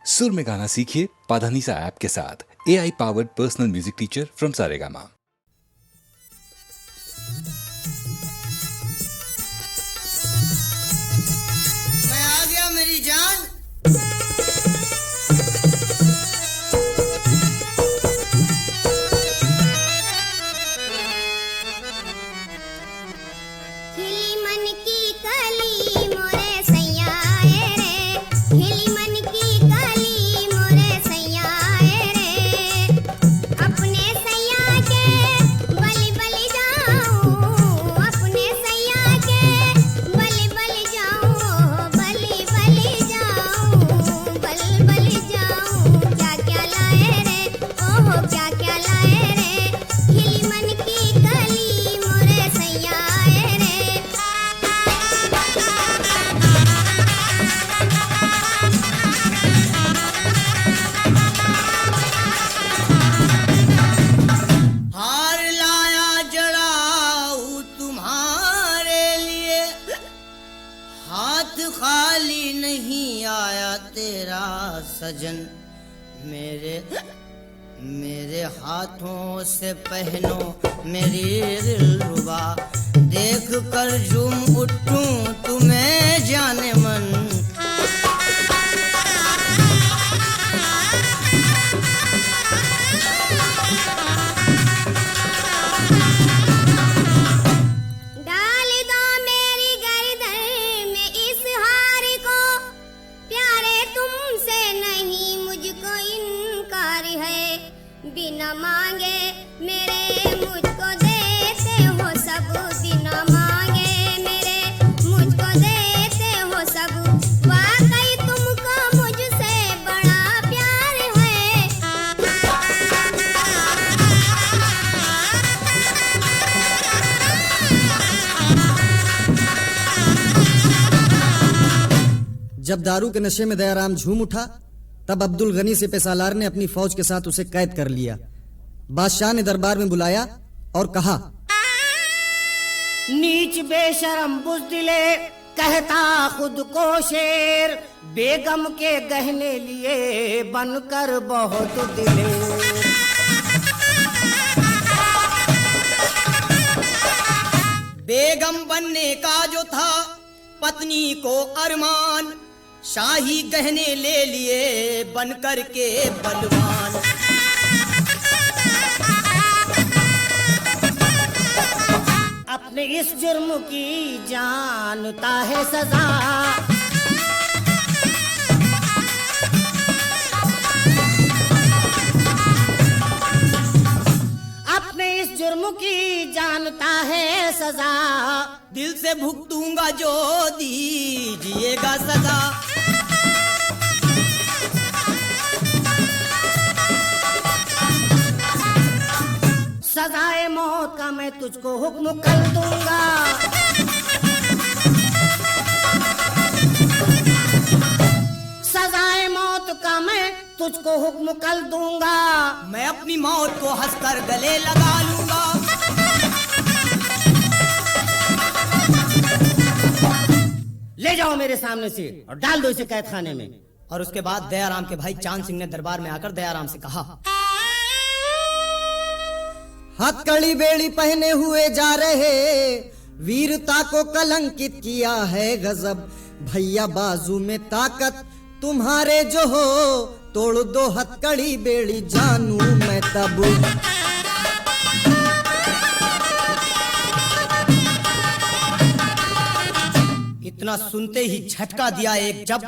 सुर में गाना सीखिए पाधानीसा ऐप के साथ। AI powered personal music teacher from Saregama. मैं आ गया मेरी जान। खिली मन की कली मोरे सैया रे, खिली मन की कली मोरे सैया रे, अपने सैया के बलि बलि जाऊं, अपने सैया के बलि बलि जाऊं, बलि बलि जाऊं, बलि बलि जाऊं। क्या क्या लाए रे, ओहो क्या क्या लाए रे, खिली मन की कली मोरे सैया रे। हार लाया जड़ाऊ तुम्हारे लिए, हाथ खाली नहीं आया तेरा सजन। मेरे हाथों से पहनो मेरी दिलरुबा, देख कर झूम उठूं तुम्हें जाने मन। डाल दो मेरी गर्दन में इस हार को, प्यारे तुमसे नहीं मुझको इनकार है, बिना मांगे मेरे मुझको देते हो सब, बिना मांगे मेरे मुझको देते हो सब, वाकई तुमको मुझसे बड़ा प्यार है। जब दारू के नशे में दयाराम झूम उठा, तब अब्दुल गनी से पेसालार ने अपनी फौज के साथ उसे कैद कर लिया। बादशाह ने दरबार में बुलाया और कहा, नीच बेशरम बुज़दिले कहता खुद को शेर, बेगम के गहने लिए बनकर बहुत दिलेर। बेगम बनने का जो था पत्नी को अरमान, शाही गहने ले लिए बनकर के बलवान। अपने इस जुर्म की जानता है सजा, अपने इस जुर्म की जानता है सजा, दिल से भुगतूंगा जो दीजिएगा सजा। सजाए मौत का मैं तुझको हुक्म कर दूंगा, सजाए मौत का मैं तुझको हुक्म कर दूंगा, मैं अपनी मौत को हंसकर गले लगा लूंगा। ले जाओ मेरे सामने से और डाल दो इसे कैद खाने में। और उसके बाद दयाराम के भाई चांद सिंह ने दरबार में आकर दयाराम से कहा, हथकड़ी बेड़ी पहने हुए जा रहे, वीरता को कलंकित किया है गजब, भैया बाजू में ताकत तुम्हारे जो हो, तोड़ दो हथकड़ी बेड़ी जानू मैं तब। इतना सुनते ही झटका दिया एक जब,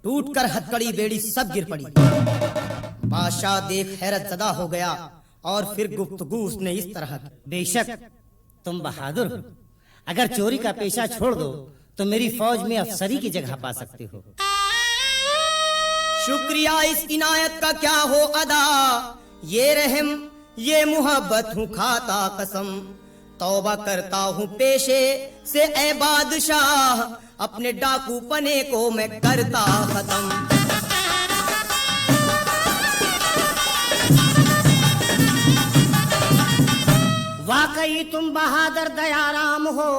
टूटकर हथकड़ी बेड़ी सब गिर पड़ी। बादशाह देख हैरत ज़दा हो गया और फिर गुफ्तगू उसने इस तरह की, बेशक तुम बहादुर हो, अगर चोरी का पेशा छोड़ दो तो मेरी फौज में अफसरी की जगह पा सकते हो। शुक्रिया इस इनायत का क्या हो अदा, ये रहम ये मोहब्बत हूँ खाता कसम, तौबा करता हूँ पेशे से ए बादशाह, अपने डाकू पने को मैं करता खत्म। वाकई नहीं तुम बहादुर दयाराम हो,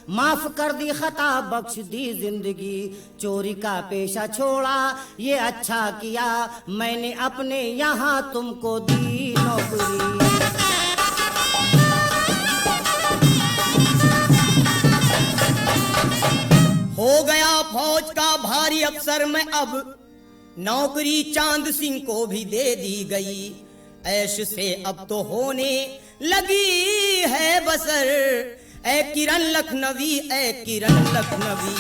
माफ कर दी खता बख्श दी जिंदगी, चोरी का पेशा छोड़ा ये अच्छा किया, मैंने अपने यहाँ तुमको दी नौकरी। हो गया फौज का भारी अफसर मैं अब, नौकरी चांद सिंह को भी दे दी गई, ऐश से अब तो होने लगी है बसर, ए किरण लखनवी, ए किरण लखनवी।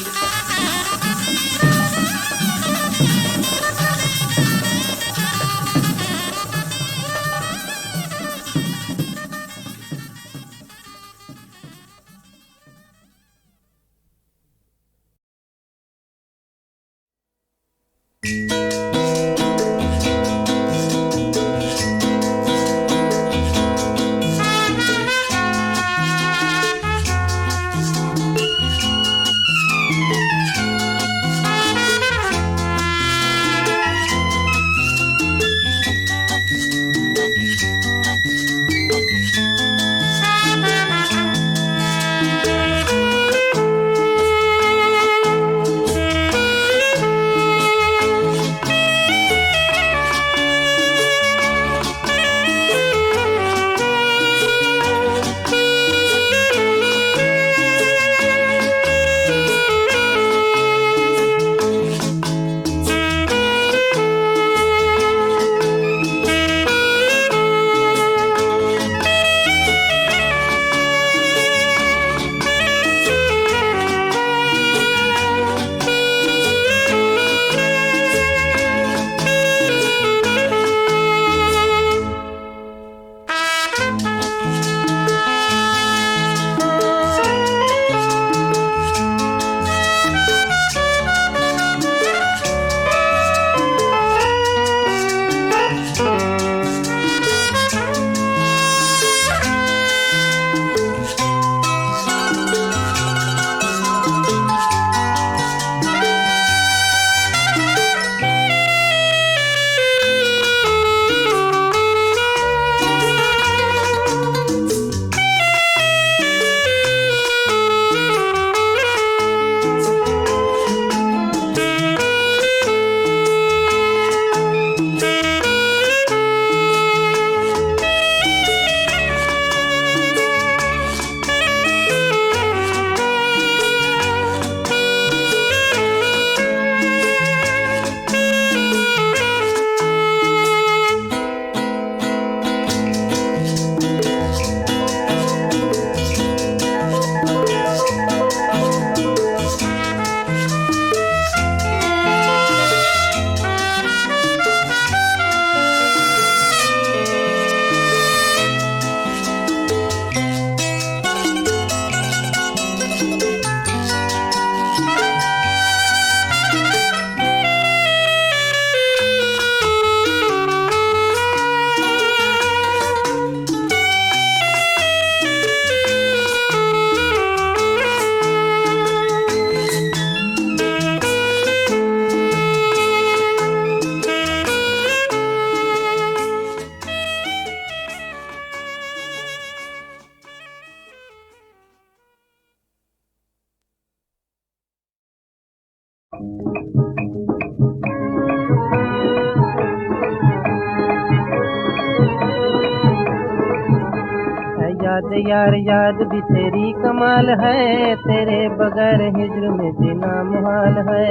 याद यार याद भी तेरी कमाल है, तेरे बगैर हिज्र में जीना मुहाल है।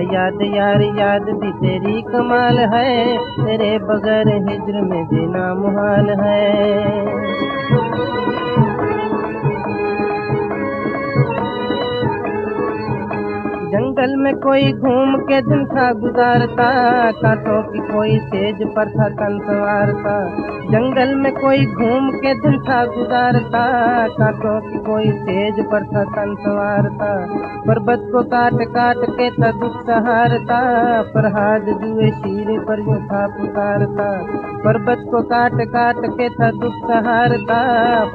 याद यार याद भी तेरी कमाल है, तेरे बगैर हिज्र में जीना मुहाल है। जंगल में कोई घूम के दिन था गुजारता, कांटों की कोई सेज पर था तन संवारता। जंगल में कोई घूम के दिन था गुजारता, कांटों की कोई सेज पर था तन संवारता। पर्वत को काट काट के था दुख सहारता, फरहाद जुए शीरे पर यूं था पुकारता। पर्वत को काट काट के था दुख सहारता,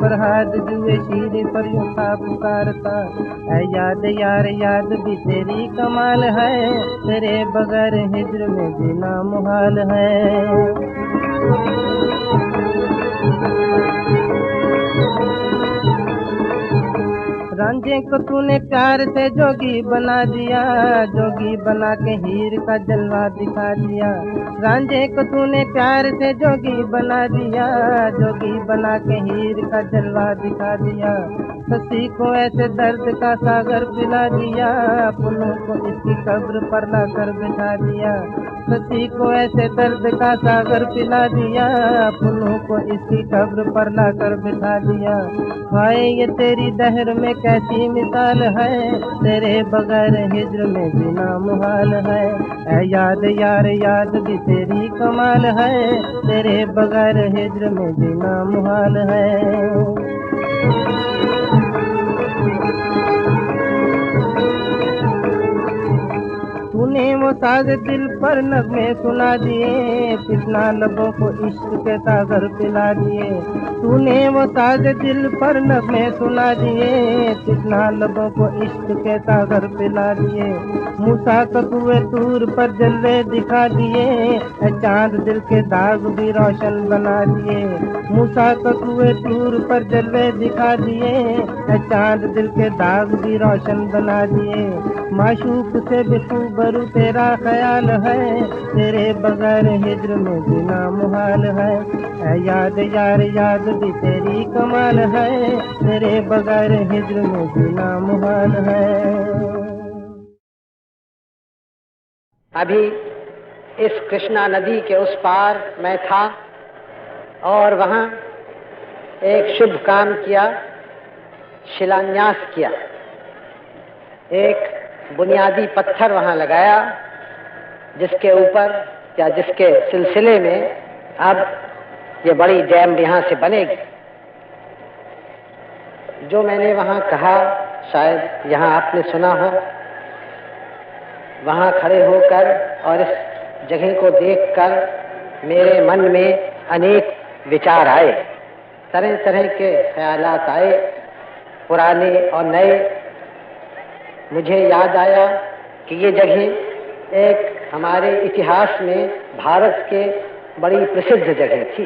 फरहाद जुए शीरे पर यूं था पुकारता। याद यार याद भी तेरी कमाल है, तेरे बगैर हिज्र में जीना मुहाल है। रांझे को तूने प्यार से जोगी बना दिया, जोगी बना के हीर का जलवा दिखा दिया। रांझे को तूने प्यार से जोगी बना दिया, जोगी बना के हीर का जलवा दिखा दिया। ससी को ऐसे दर्द का सागर पिला दिया, पुनू को इसकी कब्र पर ला कर बिठा दिया। ससी को ऐसे दर्द का सागर पिला दिया, पुनू को इसकी कब्र पर ला कर बिठा दिया। हाय ये तेरी दहर में कैसी मिसाल है, तेरे बगैर हिज्र में जीना मुहाल है। ऐ याद यार याद भी तेरी कमाल है, तेरे बगैर हिज्र में जीना मुहाल है। तूने वो साज दिल पर नगमे सुना दिए, कितना लबों को इश्क के सागर पिला दिए। तूने वो साज दिल पर नगमे सुना दिए, कितना लबों को इश्क के सागर पिला दिए। मूसा को कुएं तूर पर जलवे दिखा दिए, चांद दिल के दाग भी रोशन बना दिए। मूसा को कुएं तूर पर जलवे दिखा दिए, चांद दिल के दाग भी रोशन बना दिए। माशूक से भी खूबरू तेरा ख्याल है, तेरे बगैर हिज्र में जीना मुहाल है। ऐ याद यार याद भी तेरी कमाल है, तेरे बगैर हिज्र में जीना मुहाल है। अभी इस कृष्णा नदी के उस पार मैं था और वहाँ एक शुभ काम किया, शिलान्यास किया। एक बुनियादी पत्थर वहाँ लगाया जिसके ऊपर या जिसके सिलसिले में अब ये बड़ी डैम यहाँ से बनेगी। जो मैंने वहाँ कहा शायद यहाँ आपने सुना हो। वहाँ खड़े होकर और इस जगह को देखकर मेरे मन में अनेक विचार आए, तरह तरह के ख्यालात आए, पुराने और नए। मुझे याद आया कि ये जगह एक हमारे इतिहास में भारत के बड़ी प्रसिद्ध जगह थी,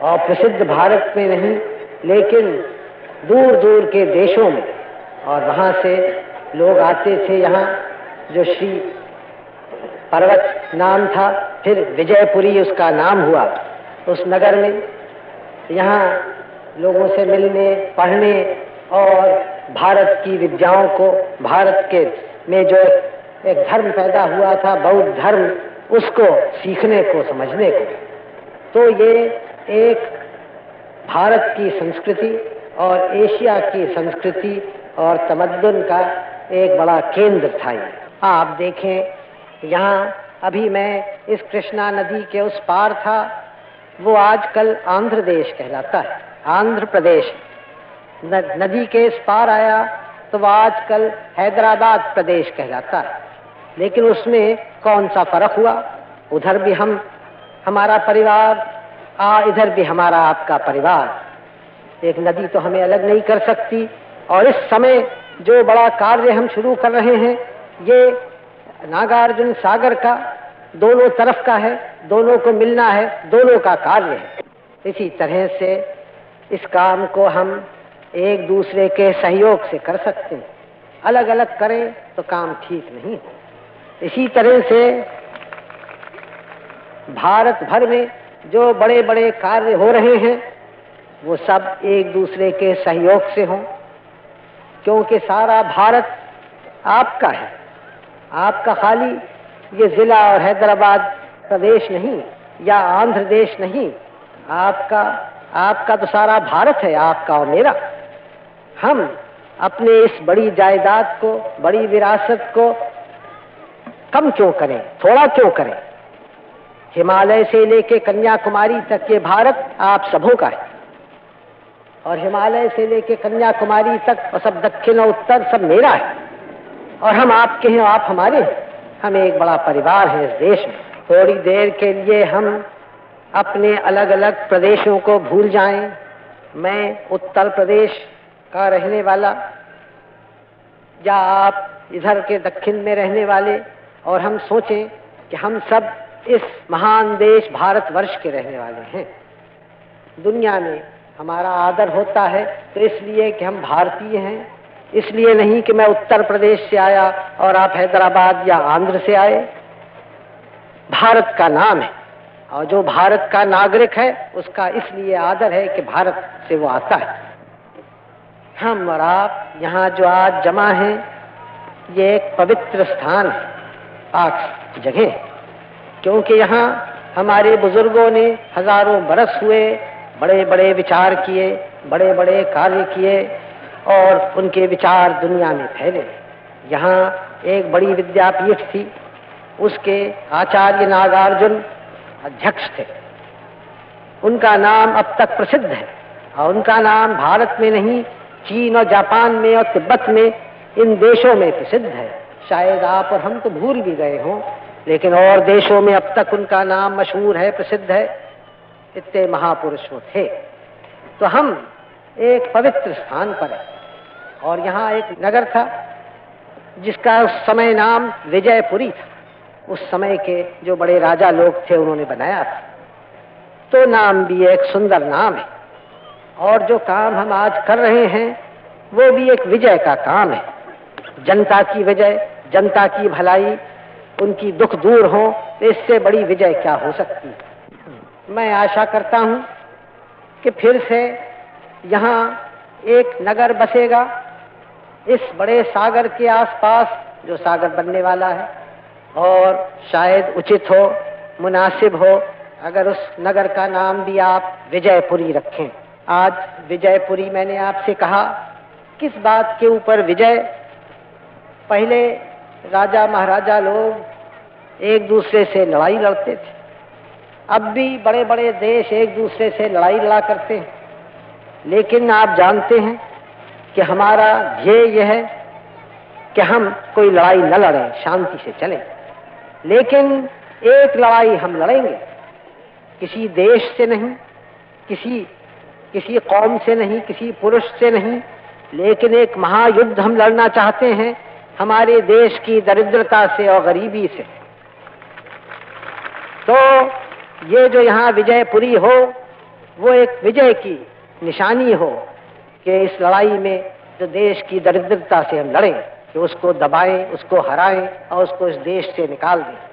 और प्रसिद्ध भारत में नहीं लेकिन दूर दूर के देशों में, और वहाँ से लोग आते थे यहाँ। जो श्री पर्वत नाम था, फिर विजयपुरी उसका नाम हुआ उस नगर में। यहाँ लोगों से मिलने, पढ़ने और भारत की विद्याओं को, भारत के में जो एक धर्म पैदा हुआ था बौद्ध धर्म, उसको सीखने को, समझने को। तो ये एक भारत की संस्कृति और एशिया की संस्कृति और तमद्दुन का एक बड़ा केंद्र था। ये आप देखें, यहाँ अभी मैं इस कृष्णा नदी के उस पार था, वो आजकल आंध्र देश कहलाता है, आंध्र प्रदेश। नदी के इस पार आया तो वह आजकल हैदराबाद प्रदेश कहलाता है। लेकिन उसमें कौन सा फर्क हुआ? उधर भी हम, हमारा परिवार, इधर भी हमारा आपका परिवार। एक नदी तो हमें अलग नहीं कर सकती। और इस समय जो बड़ा कार्य हम शुरू कर रहे हैं, ये नागार्जुन सागर का दोनों तरफ का है, दोनों को मिलना है, दोनों का कार्य है। इसी तरह से इस काम को हम एक दूसरे के सहयोग से कर सकते हैं। अलग अलग करें तो काम ठीक नहीं हो। इसी तरह से भारत भर में जो बड़े बड़े कार्य हो रहे हैं, वो सब एक दूसरे के सहयोग से हों, क्योंकि सारा भारत आपका है। आपका खाली ये जिला और हैदराबाद प्रदेश नहीं या आंध्र देश नहीं, आपका तो सारा भारत है, आपका और मेरा। हम अपने इस बड़ी जायदाद को, बड़ी विरासत को कम क्यों करें, थोड़ा क्यों करें? हिमालय से लेके कन्याकुमारी तक ये भारत आप सबों का है, और हिमालय से लेके कन्याकुमारी तक और सब दक्षिण और उत्तर सब मेरा है, और हम आपके हैं, आप हमारे हैं। हम एक बड़ा परिवार है इस देश में। थोड़ी देर के लिए हम अपने अलग अलग प्रदेशों को भूल जाएं। मैं उत्तर प्रदेश का रहने वाला, या आप इधर के दक्षिण में रहने वाले, और हम सोचें कि हम सब इस महान देश भारतवर्ष के रहने वाले हैं। दुनिया में हमारा आदर होता है तो इसलिए कि हम भारतीय हैं, इसलिए नहीं कि मैं उत्तर प्रदेश से आया और आप हैदराबाद या आंध्र से आए। भारत का नाम है और जो भारत का नागरिक है उसका इसलिए आदर है कि भारत से वो आता है। हम और आप यहाँ जो आज जमा हैं, ये एक पवित्र स्थान है, पाक जगह है, क्योंकि यहाँ हमारे बुजुर्गों ने हजारों बरस हुए बड़े बड़े विचार किए, बड़े बड़े कार्य किए और उनके विचार दुनिया में फैले। यहाँ एक बड़ी विद्यापीठ थी, उसके आचार्य नागार्जुन अध्यक्ष थे। उनका नाम अब तक प्रसिद्ध है और उनका नाम भारत में नहीं, चीन और जापान में और तिब्बत में, इन देशों में प्रसिद्ध है। शायद आप और हम तो भूल भी गए हों, लेकिन और देशों में अब तक उनका नाम मशहूर है, प्रसिद्ध है। इतने महापुरुष वो थे। तो हम एक पवित्र स्थान पर हैं और यहाँ एक नगर था जिसका उस समय नाम विजयपुरी था। उस समय के जो बड़े राजा लोग थे उन्होंने बनाया था। तो नाम भी एक सुंदर नाम है और जो काम हम आज कर रहे हैं वो भी एक विजय का काम है। जनता की विजय, जनता की भलाई, उनकी दुख दूर हो, इससे बड़ी विजय क्या हो सकती है। मैं आशा करता हूं कि फिर से यहाँ एक नगर बसेगा इस बड़े सागर के आसपास, जो सागर बनने वाला है, और शायद उचित हो, मुनासिब हो अगर उस नगर का नाम भी आप विजयपुरी रखें। आज विजयपुरी मैंने आपसे कहा, किस बात के ऊपर विजय? पहले राजा महाराजा लोग एक दूसरे से लड़ाई लड़ते थे। अब भी बड़े बड़े देश एक दूसरे से लड़ाई लड़ा करते हैं, लेकिन आप जानते हैं कि हमारा ध्येय यह है कि हम कोई लड़ाई न लड़ें, शांति से चलें। लेकिन एक लड़ाई हम लड़ेंगे, किसी देश से नहीं, किसी कौम से नहीं, किसी पुरुष से नहीं, लेकिन एक महायुद्ध हम लड़ना चाहते हैं हमारे देश की दरिद्रता से और गरीबी से। तो ये जो यहाँ विजयपुरी हो, वो एक विजय की निशानी हो कि इस लड़ाई में जो देश की दरिद्रता से हम लड़ें, कि उसको दबाएं, उसको हराएं और उसको इस देश से निकाल दें।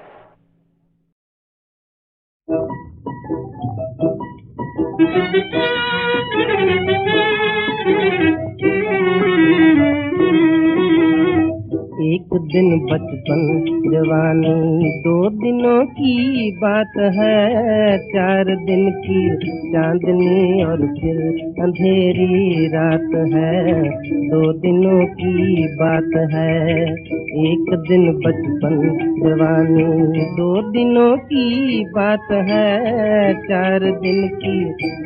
एक दिन बचपन जवानी, 2 दिनों की बात है, 4 दिन की चांदनी और फिर अंधेरी रात है, 2 दिनों की बात है। एक दिन बचपन जवानी, 2 दिनों की बात है, 4 दिन की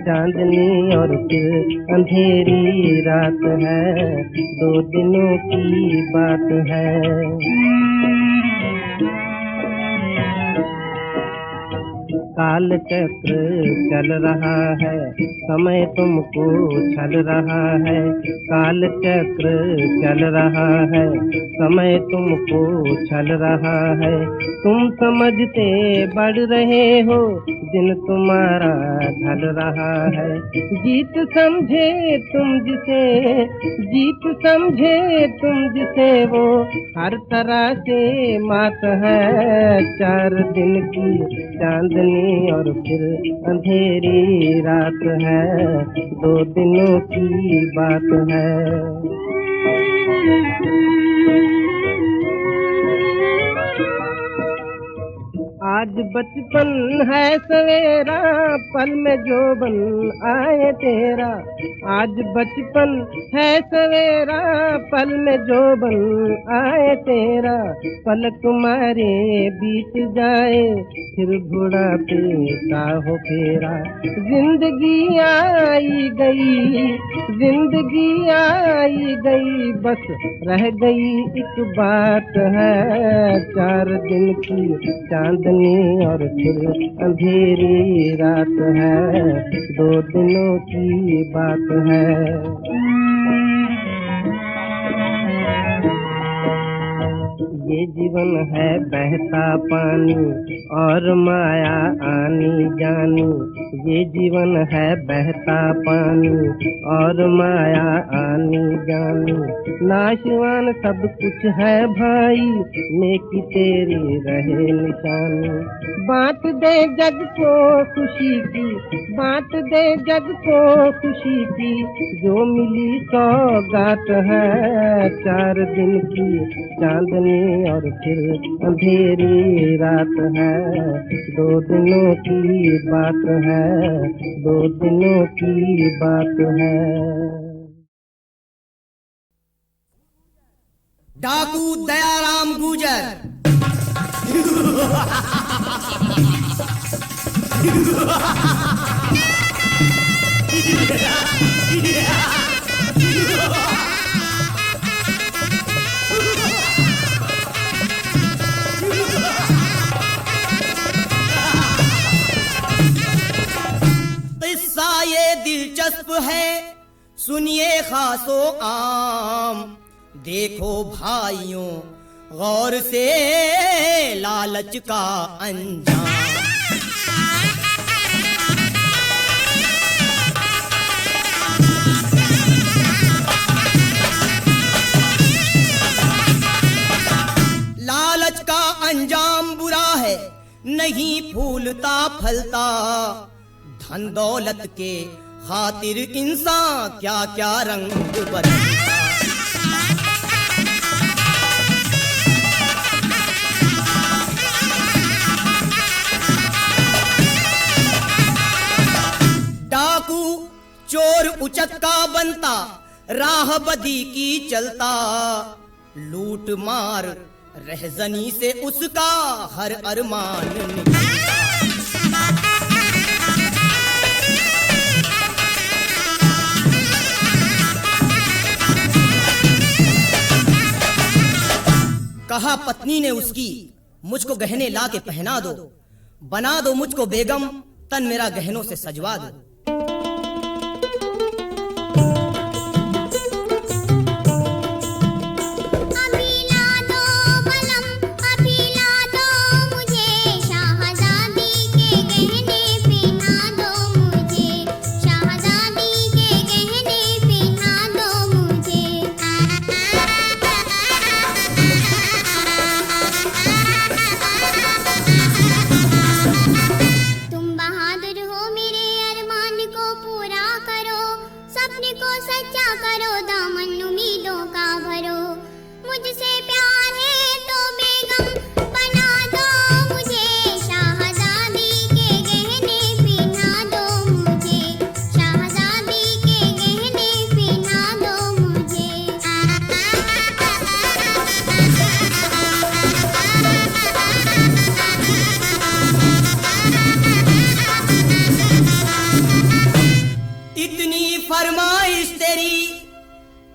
चांदनी और फिर अंधेरी रात है, 2 दिनों की बात है। काल चक्र चल रहा है, समय तुमको छल रहा है, काल चक्र चल रहा है, समय तुमको छल रहा है। तुम समझते बढ़ रहे हो, दिन तुम्हारा ढल रहा है। जीत समझे तुम जिसे वो हर तरह से मात है। 4 दिन की चांदनी और फिर अंधेरी रात है, 2 दिनों की बात है। आज बचपन है सवेरा, पल में जोबन आए तेरा। आज बचपन है सवेरा, पल में जोबन आए तेरा। पलक तुम्हारे बीत जाए, फिर बुढ़ापे का हो फेरा। जिंदगी आई गई, बस रह गई एक बात है। 4 दिन की चांदनी और फिर अंधेरी रात है, 2 दिनों की बात है। ये जीवन है बहता पानी और माया आनी जानी। ये जीवन है बहता पानी और माया आनी जानी। नाशवान सब कुछ है भाई, नेकी तेरी रहे निशानी। बांट दे जग को खुशी की, बांट दे जग को खुशी की, जो मिली सौगात है। 4 दिन की चांदनी और फिर अंधेरी रात है। 2 दिनों की बात है, 2 दिनों की बात है। डाकू दयाराम गुजर। किस्सा ये दिलचस्प है, सुनिए खासो आम। देखो भाइयों गौर से लालच का अंजाम। लालच का अंजाम बुरा है, नहीं फूलता फलता। धन दौलत के खातिर इंसान क्या क्या रंग बदलता। डाकू चोर उचक्का बनता, राह बदी की चलता। लूट मार रहजनी से उसका हर अरमान निकलता। कहा पत्नी ने उसकी, मुझको गहने ला के पहना दो। बना दो मुझको बेगम, तन मेरा गहनों से सजवा दो।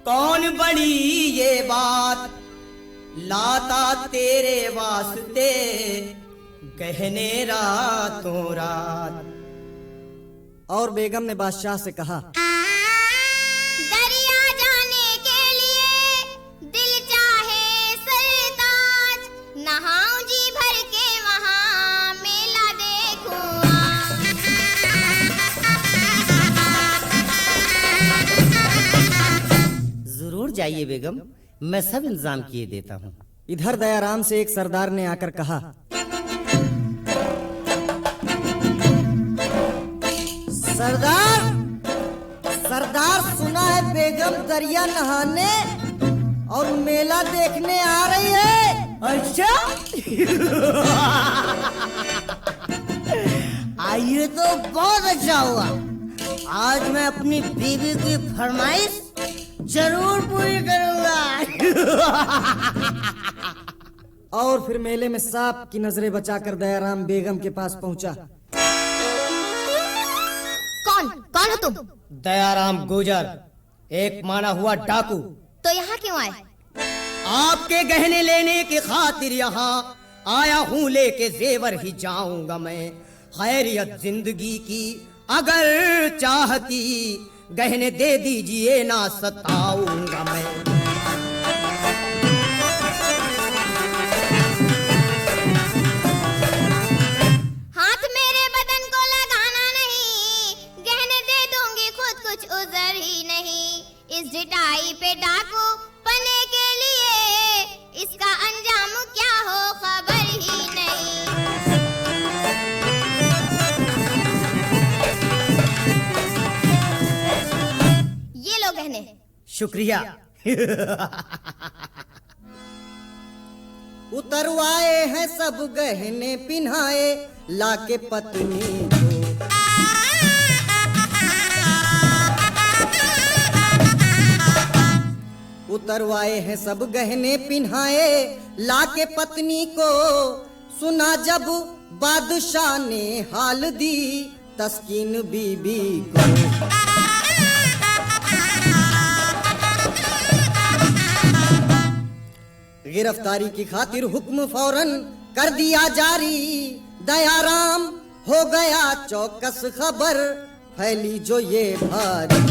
कौन बड़ी ये बात, लाता तेरे वास्ते गहने रातों रात। और बेगम ने बादशाह से कहा, दरिया जाने के लिए दिल चाहे सरताज, नहाऊं जी भर के वहाँ मेला देखूं। जरूर जाइए बेगम, मैं सब इंतजाम किए देता हूँ। इधर दयाराम से एक सरदार ने आकर कहा, सरदार सरदार सुना है बेगम दरिया नहाने और मेला देखने आ रही है। अच्छा आइए तो बहुत अच्छा हुआ। आज मैं अपनी बीवी की फरमाइश जरूर पूरी करूंगा। और फिर मेले में सांप की नजरें बचाकर दयाराम बेगम के पास पहुंचा। कौन कौन हो तुम? दयाराम गुजर, एक माना हुआ डाकू। तो यहाँ क्यों आए? आपके गहने लेने की खातिर यहाँ आया हूँ, लेके जेवर ही जाऊंगा मैं। खैरियत जिंदगी की अगर चाहती, गहने दे दीजिए ना सताऊंगा मैं। शुक्रिया। उतरवाए हैं सब गहने पिन्हाए लाके पत्नी को। उतरवाए हैं सब गहने पिन्हाए लाके पत्नी को। सुना जब बादशाह ने हाल दी तस्कीन बीबी को। गिरफ्तारी की खातिर हुक्म फौरन कर दिया जारी। दयाराम हो गया चौकस, खबर फैली जो ये भारी।